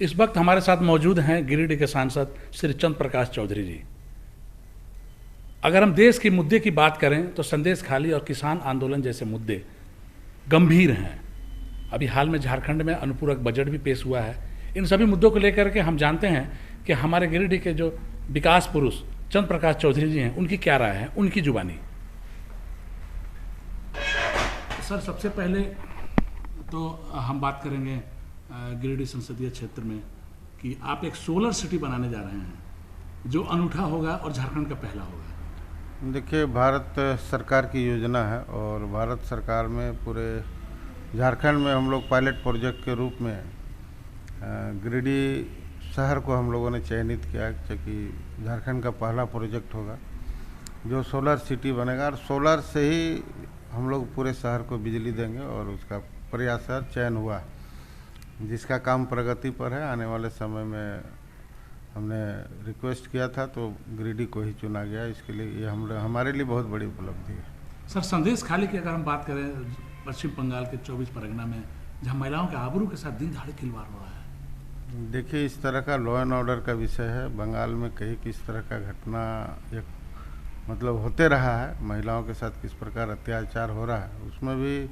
इस वक्त हमारे साथ मौजूद हैं गिरिडीह के सांसद श्री चंद्र प्रकाश चौधरी जी। अगर हम देश के मुद्दे की बात करें तो संदेश खाली और किसान आंदोलन जैसे मुद्दे गंभीर हैं। अभी हाल में झारखंड में अनुपूरक बजट भी पेश हुआ है। इन सभी मुद्दों को लेकर के हम जानते हैं कि हमारे गिरिडीह के जो विकास पुरुष चंद्र प्रकाश चौधरी जी हैं, उनकी क्या राय है, उनकी जुबानी। सर, सबसे पहले तो हम बात करेंगे गिरिडीह संसदीय क्षेत्र में कि आप एक सोलर सिटी बनाने जा रहे हैं जो अनूठा होगा और झारखंड का पहला होगा। देखिए, भारत सरकार की योजना है और भारत सरकार में पूरे झारखंड में हम लोग पायलट प्रोजेक्ट के रूप में गिरिडीह शहर को हम लोगों ने चयनित किया क्योंकि झारखंड का पहला प्रोजेक्ट होगा जो सोलर सिटी बनेगा और सोलर से ही हम लोग पूरे शहर को बिजली देंगे और उसका प्रयास चयन हुआ, जिसका काम प्रगति पर है। आने वाले समय में हमने रिक्वेस्ट किया था तो गिरिडीह को ही चुना गया। इसके लिए ये हमारे लिए बहुत बड़ी उपलब्धि है। सर, संदेश खाली की अगर हम बात करें पश्चिम बंगाल के 24 परगना में, जहाँ महिलाओं के आबरू के साथ दिन दहाड़े खिलवाड़ हो रहा है। देखिए, इस तरह का लॉ एंड ऑर्डर का विषय है। बंगाल में कहीं किस तरह का घटना मतलब होते रहा है, महिलाओं के साथ किस प्रकार अत्याचार हो रहा है, उसमें भी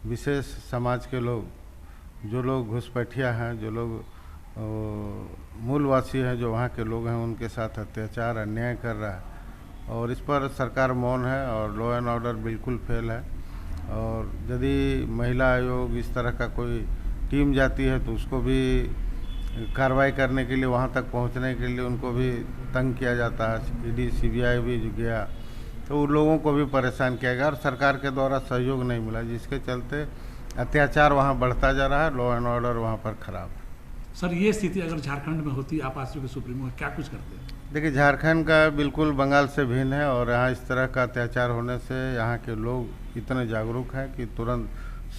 विशेष समाज के लोग, जो लोग घुसपैठिया हैं, जो लोग मूलवासी हैं, जो वहाँ के लोग हैं, उनके साथ अत्याचार अन्याय कर रहा है और इस पर सरकार मौन है और लॉ एंड ऑर्डर बिल्कुल फेल है। और यदि महिला आयोग इस तरह का कोई टीम जाती है तो उसको भी कार्रवाई करने के लिए, वहाँ तक पहुँचने के लिए उनको भी तंग किया जाता है। ईडी सीबीआई भी गया तो उन लोगों को भी परेशान किया गया और सरकार के द्वारा सहयोग नहीं मिला, जिसके चलते अत्याचार वहाँ बढ़ता जा रहा है, लॉ एंड ऑर्डर वहाँ पर खराब है। सर, ये स्थिति अगर झारखंड में होती, आप आजसू के सुप्रीमो क्या कुछ करते हैं? देखिए, झारखंड का बिल्कुल बंगाल से भिन्न है और यहाँ इस तरह का अत्याचार होने से यहाँ के लोग इतने जागरूक हैं कि तुरंत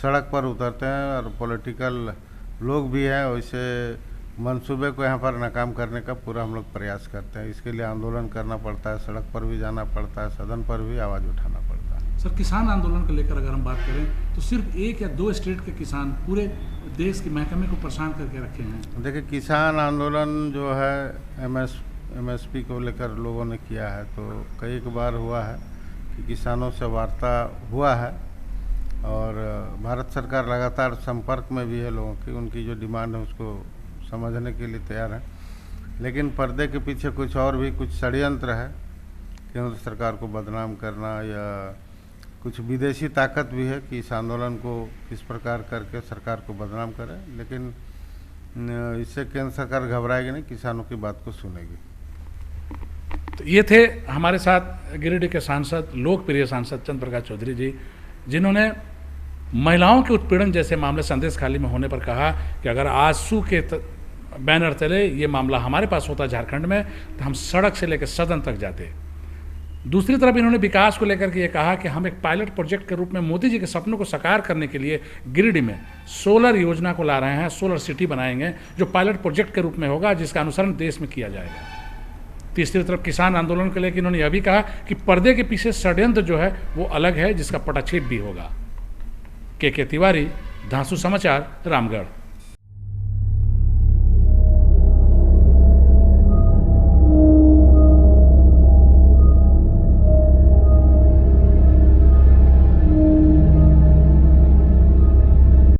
सड़क पर उतरते हैं और पॉलिटिकल लोग भी हैं। वैसे मंसूबे को यहाँ पर नाकाम करने का पूरा हम लोग प्रयास करते हैं। इसके लिए आंदोलन करना पड़ता है, सड़क पर भी जाना पड़ता है, सदन पर भी आवाज़ उठाना पड़ता है। सर, किसान आंदोलन को लेकर अगर हम बात करें तो सिर्फ एक या दो स्टेट के किसान पूरे देश के महकमे को परेशान करके रखे हैं। देखिए, किसान आंदोलन जो है एमएसपी को लेकर लोगों ने किया है, तो कई बार हुआ है कि किसानों से वार्ता हुआ है और भारत सरकार लगातार संपर्क में भी है लोगों की। उनकी जो डिमांड है उसको समझने के लिए तैयार है, लेकिन पर्दे के पीछे कुछ और भी कुछ षड्यंत्र है, केंद्र सरकार को बदनाम करना या कुछ विदेशी ताकत भी है कि इस आंदोलन को किस प्रकार करके सरकार को बदनाम करे। लेकिन इससे केंद्र सरकार घबराएगी नहीं, किसानों की बात को सुनेगी। तो ये थे हमारे साथ गिरिडीह के सांसद, लोकप्रिय सांसद चंद्र प्रकाश चौधरी जी, जिन्होंने महिलाओं के उत्पीड़न जैसे मामले संदेश खाली में होने पर कहा कि अगर आजसू के बैनर तले ये मामला हमारे पास होता झारखंड में तो हम सड़क से लेकर सदन तक जाते। दूसरी तरफ इन्होंने विकास को लेकर के ये कहा कि हम एक पायलट प्रोजेक्ट के रूप में मोदी जी के सपनों को साकार करने के लिए गिरिडीह में सोलर योजना को ला रहे हैं, सोलर सिटी बनाएंगे जो पायलट प्रोजेक्ट के रूप में होगा, जिसका अनुसरण देश में किया जाएगा। तीसरी तरफ किसान आंदोलन को लेकर इन्होंने यह भी कहा कि पर्दे के पीछे षड्यंत्र जो है वो अलग है, जिसका पटाक्षेप भी होगा। के तिवारी, धांसू समाचार, रामगढ़।